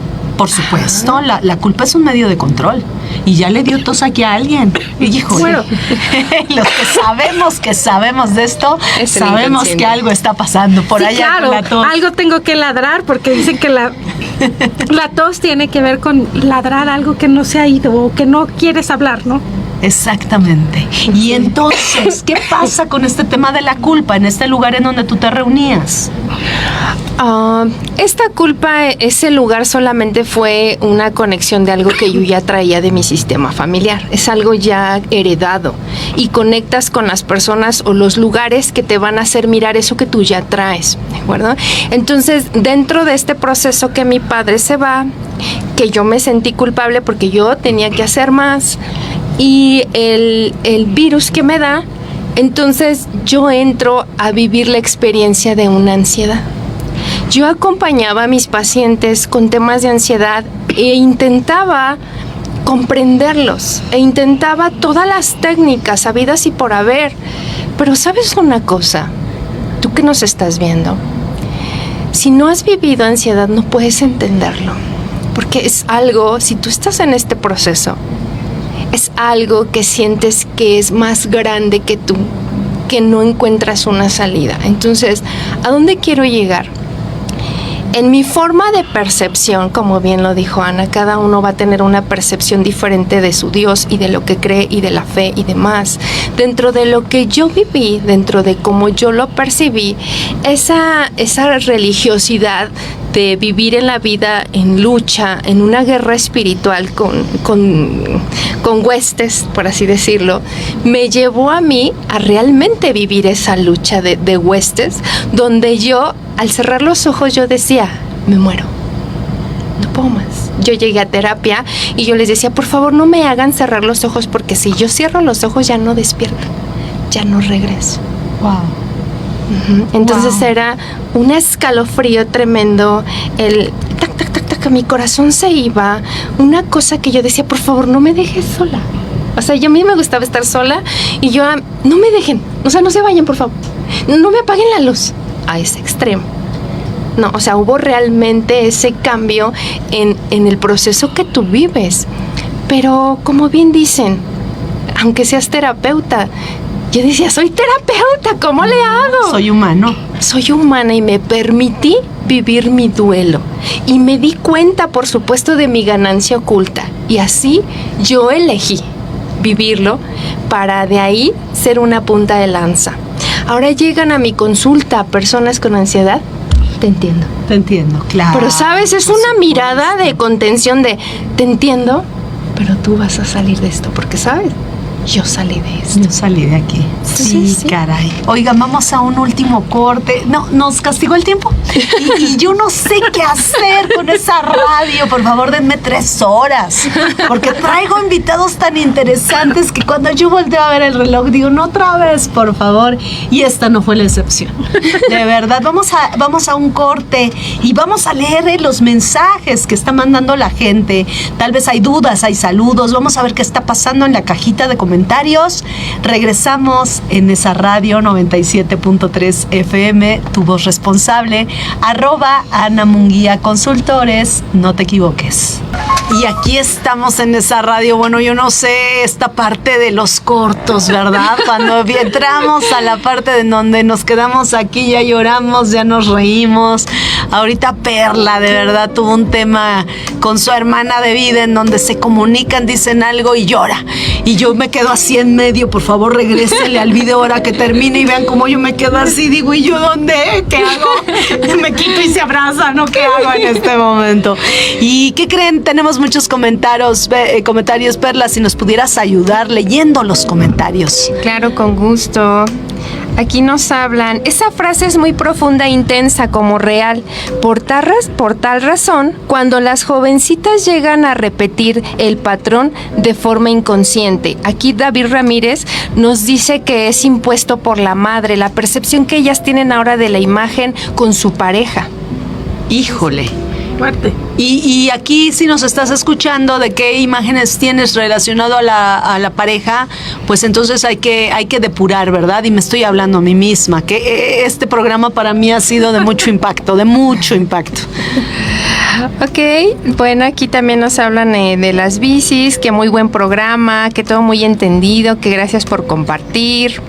La culpa es un medio de control. Y ya le dio tos aquí a alguien. Híjole. Bueno. Los que sabemos de esto, sabemos que algo está pasando por allá, claro, con la tos. Algo tengo que ladrar, porque dicen que la tos tiene que ver con ladrar algo que no se ha ido o que no quieres hablar, ¿no? Exactamente. Y entonces, ¿qué pasa con este tema de la culpa en este lugar en donde tú te reunías? Esta culpa, ese lugar solamente fue una conexión de algo que yo ya traía de mi sistema familiar. Es algo ya heredado y conectas con las personas o los lugares que te van a hacer mirar eso que tú ya traes, ¿de acuerdo? Entonces, dentro de este proceso que mi padre se va, que yo me sentí culpable porque yo tenía que hacer más, y el virus que me da, entonces yo entro a vivir la experiencia de una ansiedad. Yo acompañaba a mis pacientes con temas de ansiedad e intentaba comprenderlos, e intentaba todas las técnicas habidas y por haber. Pero ¿sabes una cosa? Tú que nos estás viendo, si no has vivido ansiedad no puedes entenderlo, porque es algo, si tú estás en este proceso, es algo que sientes que es más grande que tú, que no encuentras una salida. Entonces, ¿a dónde quiero llegar? En mi forma de percepción, como bien lo dijo Ana, cada uno va a tener una percepción diferente de su Dios y de lo que cree y de la fe y demás. Dentro de lo que yo viví, dentro de cómo yo lo percibí, esa religiosidad de vivir en la vida en lucha, en una guerra espiritual con huestes, por así decirlo, me llevó a mí a realmente vivir esa lucha de huestes, donde yo, al cerrar los ojos, yo decía, me muero, no puedo más. Yo llegué a terapia y yo les decía, por favor, no me hagan cerrar los ojos, porque si yo cierro los ojos ya no despierto, ya no regreso. Wow. Entonces era un escalofrío tremendo, el tac, tac, tac, tac, mi corazón se iba, una cosa que yo decía, por favor, no me dejes sola. O sea, a mí me gustaba estar sola y yo, no me dejen, o sea, no se vayan, por favor, no me apaguen la luz, a ese extremo. No, o sea, hubo realmente ese cambio en el proceso que tú vives. Pero, como bien dicen, aunque seas terapeuta, yo decía, soy terapeuta, ¿cómo le hago? Soy humano. Soy humana y me permití vivir mi duelo. Y me di cuenta, por supuesto, de mi ganancia oculta. Y así yo elegí vivirlo para de ahí ser una punta de lanza. Ahora llegan a mi consulta personas con ansiedad. Te entiendo. Te entiendo, claro. Pero, ¿sabes? Es una mirada de contención de, te entiendo, pero tú vas a salir de esto, porque, ¿sabes? Yo salí de esto. Yo salí de aquí. Sí, caray. Oigan, vamos a un último corte. No, nos castigó el tiempo. Y yo no sé qué hacer con esa radio. Por favor, denme 3 horas. Porque traigo invitados tan interesantes que cuando yo volteo a ver el reloj, digo, no otra vez, por favor. Y esta no fue la excepción. De verdad, vamos a un corte y vamos a leer los mensajes que está mandando la gente. Tal vez hay dudas, hay saludos. Vamos a ver qué está pasando en la cajita de comentarios. Regresamos en esa radio 97.3 FM, tu voz responsable, @Ana Munguía Consultores, no te equivoques. Y aquí estamos en esa radio, bueno, yo no sé, esta parte de los cortos, ¿verdad? Cuando entramos a la parte de donde nos quedamos aquí, ya lloramos, ya nos reímos. Ahorita Perla, de verdad, tuvo un tema con su hermana de vida en donde se comunican, dicen algo y llora. Y yo me quedo así en medio, por favor, regrésenle al video ahora que termine y vean cómo yo me quedo así. Digo, ¿y yo dónde? ¿Qué hago? Me quito y se abrazan, ¿no? ¿Qué hago en este momento? ¿Y qué creen? Tenemos muchos comentarios, Perla, si nos pudieras ayudar leyendo los comentarios. Claro, con gusto. Aquí nos hablan, esa frase es muy profunda e intensa como real. Por tal razón, cuando las jovencitas llegan a repetir el patrón de forma inconsciente. Aquí David Ramírez nos dice que es impuesto por la madre, la percepción que ellas tienen ahora de la imagen con su pareja. Híjole. Fuerte. Y aquí, si nos estás escuchando de qué imágenes tienes relacionado a la pareja, pues entonces hay que depurar, ¿verdad? Y me estoy hablando a mí misma, que este programa para mí ha sido de mucho impacto, Ok, bueno, aquí también nos hablan de las bicis, que muy buen programa, que todo muy entendido, que gracias por compartir.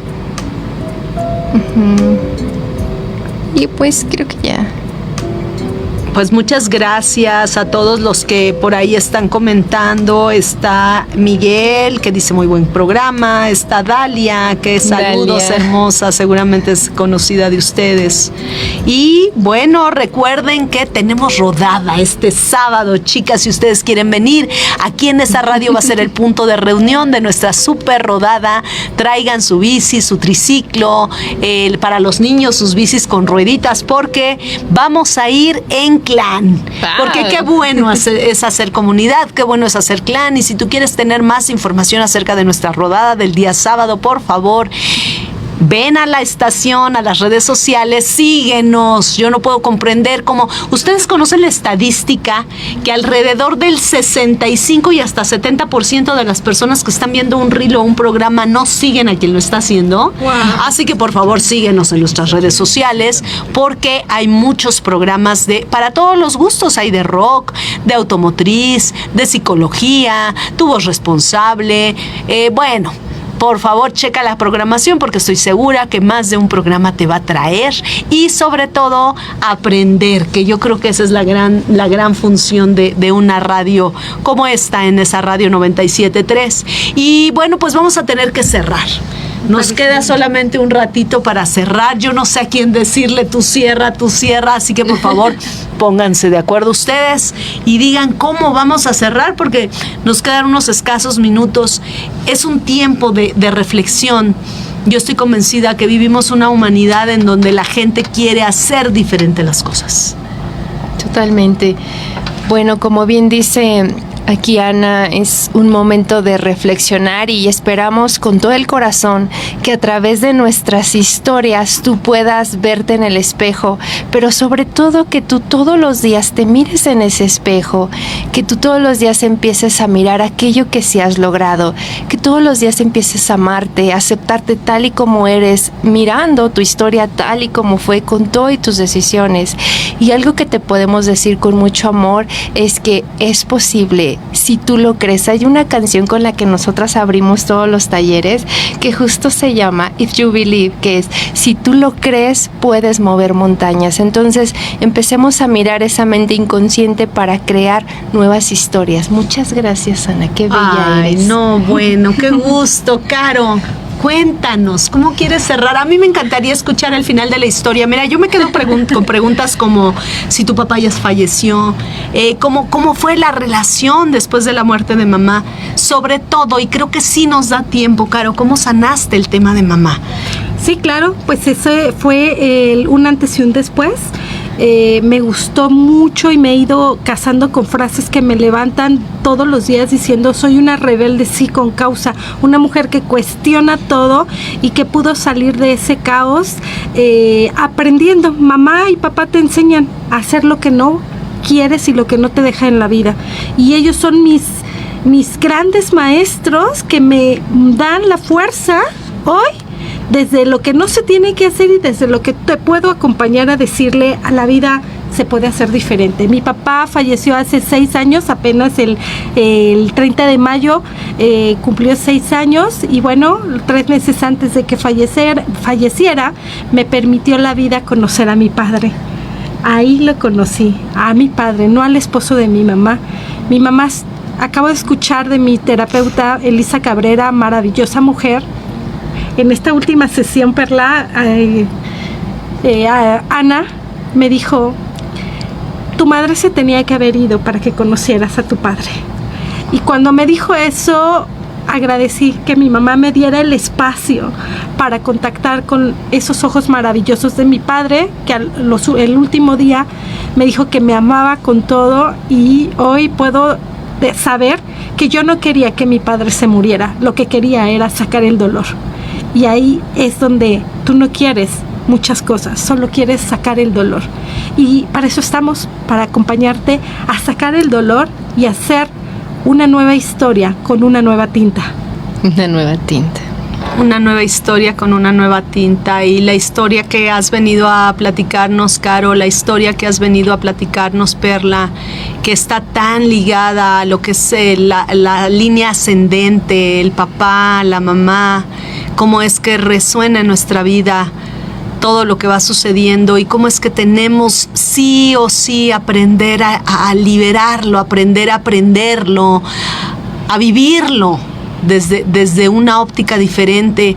Y pues creo que ya. Pues muchas gracias a todos los que por ahí están comentando. Está Miguel, que dice muy buen programa. Está Dalia, que saludos, Dalia. Hermosa, seguramente es conocida de ustedes. Y bueno, recuerden que tenemos rodada este sábado, chicas, si ustedes quieren venir. Aquí en esa radio va a ser el punto de reunión de nuestra super rodada. Traigan su bici, su triciclo, para los niños sus bicis con rueditas, porque vamos a ir en clan, porque qué bueno es hacer comunidad, qué bueno es hacer clan. Y si tú quieres tener más información acerca de nuestra rodada del día sábado, por favor, ven a la estación, a las redes sociales, síguenos. Yo no puedo comprender cómo ustedes conocen la estadística que alrededor del 65 y hasta 70% de las personas que están viendo un reel o un programa no siguen a quien lo está haciendo. Wow. Así que por favor síguenos en nuestras redes sociales, porque hay muchos programas para todos los gustos. Hay de rock, de automotriz, de psicología, tu voz responsable, bueno. Por favor, checa la programación, porque estoy segura que más de un programa te va a traer, y sobre todo aprender, que yo creo que esa es la gran función de una radio como esta, en esa radio 97.3. Y bueno, pues vamos a tener que cerrar. Nos queda solamente un ratito para cerrar. Yo no sé a quién decirle tú cierra, así que por favor pónganse de acuerdo ustedes y digan cómo vamos a cerrar, porque nos quedan unos escasos minutos. Es un tiempo de reflexión. Yo estoy convencida que vivimos una humanidad en donde la gente quiere hacer diferente las cosas. Totalmente. Bueno, como bien dice Aquí, Ana, es un momento de reflexionar y esperamos con todo el corazón que a través de nuestras historias tú puedas verte en el espejo, pero sobre todo que tú todos los días te mires en ese espejo, que tú todos los días empieces a mirar aquello que sí has logrado, que todos los días empieces a amarte, a aceptarte tal y como eres, mirando tu historia tal y como fue con todo y tus decisiones. Y algo que te podemos decir con mucho amor es que es posible si tú lo crees. Hay una canción con la que nosotras abrimos todos los talleres que justo se llama If You Believe, que es si tú lo crees puedes mover montañas. Entonces empecemos a mirar esa mente inconsciente para crear nuevas historias. Muchas gracias, Ana, qué bella eres. No, bueno, qué gusto, Caro. Cuéntanos, ¿cómo quieres cerrar? A mí me encantaría escuchar el final de la historia. Mira, yo me quedo con preguntas como si tu papá ya falleció, cómo fue la relación después de la muerte de mamá, sobre todo, y creo que sí nos da tiempo, Caro, ¿cómo sanaste el tema de mamá? Sí, claro, pues ese fue un antes y un después. Me gustó mucho y me he ido casando con frases que me levantan todos los días diciendo soy una rebelde sí con causa, una mujer que cuestiona todo y que pudo salir de ese caos aprendiendo. Mamá y papá te enseñan a hacer lo que no quieres y lo que no te deja en la vida, y ellos son mis grandes maestros que me dan la fuerza hoy, desde lo que no se tiene que hacer y desde lo que te puedo acompañar a decirle a la vida se puede hacer diferente. Mi papá falleció hace 6 años, apenas el 30 de mayo cumplió 6 años, y bueno, 3 meses antes de que falleciera, me permitió la vida conocer a mi padre. Ahí lo conocí, a mi padre, no al esposo de mi mamá. Mi mamá, acabo de escuchar de mi terapeuta Elisa Cabrera, maravillosa mujer. En esta última sesión, Perla, Ana me dijo, tu madre se tenía que haber ido para que conocieras a tu padre. Y cuando me dijo eso, agradecí que mi mamá me diera el espacio para contactar con esos ojos maravillosos de mi padre, que el último día me dijo que me amaba con todo, y hoy puedo saber que yo no quería que mi padre se muriera, lo que quería era sacar el dolor. Y ahí es donde tú no quieres muchas cosas, solo quieres sacar el dolor. Y para eso estamos, para acompañarte a sacar el dolor y hacer una nueva historia con una nueva tinta. Una nueva tinta. Una nueva historia con una nueva tinta, y la historia que has venido a platicarnos, Caro, la historia que has venido a platicarnos, Perla, que está tan ligada a lo que es la línea ascendente, el papá, la mamá, cómo es que resuena en nuestra vida todo lo que va sucediendo y cómo es que tenemos sí o sí aprender a liberarlo, aprender a aprenderlo, a vivirlo desde una óptica diferente.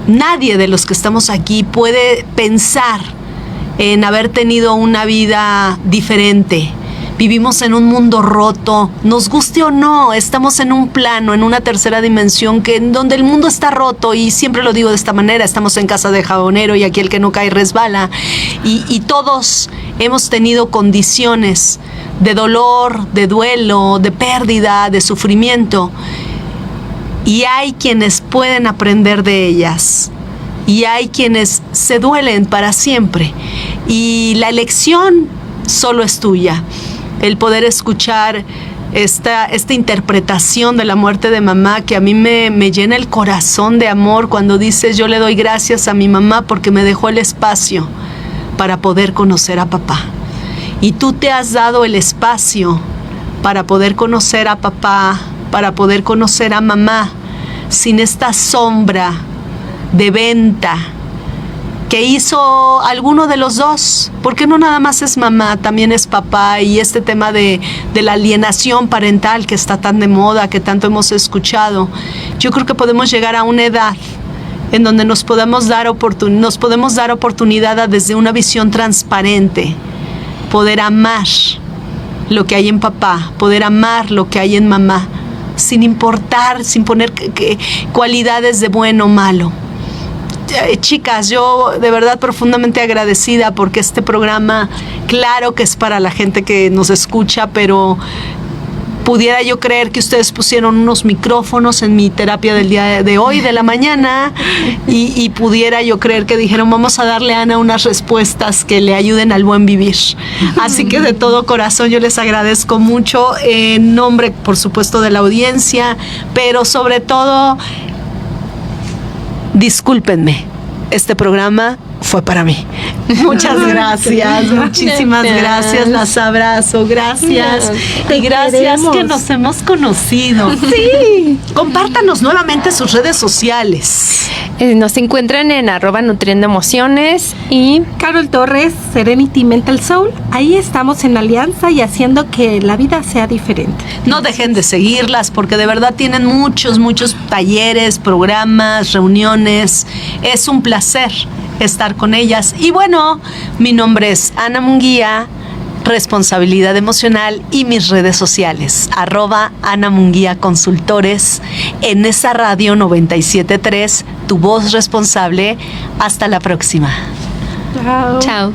Nadie de los que estamos aquí puede pensar en haber tenido una vida diferente. Vivimos en un mundo roto, nos guste o no, estamos en un plano, en una tercera dimensión donde el mundo está roto, y siempre lo digo de esta manera, estamos en casa de jabonero y aquí el que no cae resbala, y todos hemos tenido condiciones de dolor, de duelo, de pérdida, de sufrimiento, y hay quienes pueden aprender de ellas, y hay quienes se duelen para siempre, y la elección solo es tuya. El poder escuchar esta interpretación de la muerte de mamá, que a mí me llena el corazón de amor cuando dices, yo le doy gracias a mi mamá porque me dejó el espacio para poder conocer a papá. Y tú te has dado el espacio para poder conocer a papá, para poder conocer a mamá, sin esta sombra de venta que hizo alguno de los dos, porque no nada más es mamá, también es papá, y este tema de la alienación parental que está tan de moda, que tanto hemos escuchado. Yo creo que podemos llegar a una edad en donde nos podemos dar oportunidad a, desde una visión transparente, poder amar lo que hay en papá, poder amar lo que hay en mamá, sin importar, sin poner cualidades de bueno o malo. Chicas, yo de verdad profundamente agradecida porque este programa, claro que es para la gente que nos escucha, pero pudiera yo creer que ustedes pusieron unos micrófonos en mi terapia del día de hoy, de la mañana, y pudiera yo creer que dijeron, vamos a darle a Ana unas respuestas que le ayuden al buen vivir. Así que de todo corazón yo les agradezco mucho, en nombre, por supuesto, de la audiencia, pero sobre todo, discúlpenme, este programa fue para mí. Muchas gracias, muchísimas gracias, las abrazo, gracias. Y gracias que nos hemos conocido. Sí. Compártanos nuevamente sus redes sociales. Nos encuentran en @nutriendoemociones y Carol Torres, Serenity Mental Soul. Ahí estamos en alianza y haciendo que la vida sea diferente. No dejen de seguirlas porque de verdad tienen muchos talleres, programas, reuniones. Es un placer estar con ellas. Y bueno, mi nombre es Ana Munguía, responsabilidad emocional, y mis redes sociales, @Ana Munguía Consultores, en esa radio 97.3, tu voz responsable. Hasta la próxima. Chao. chao.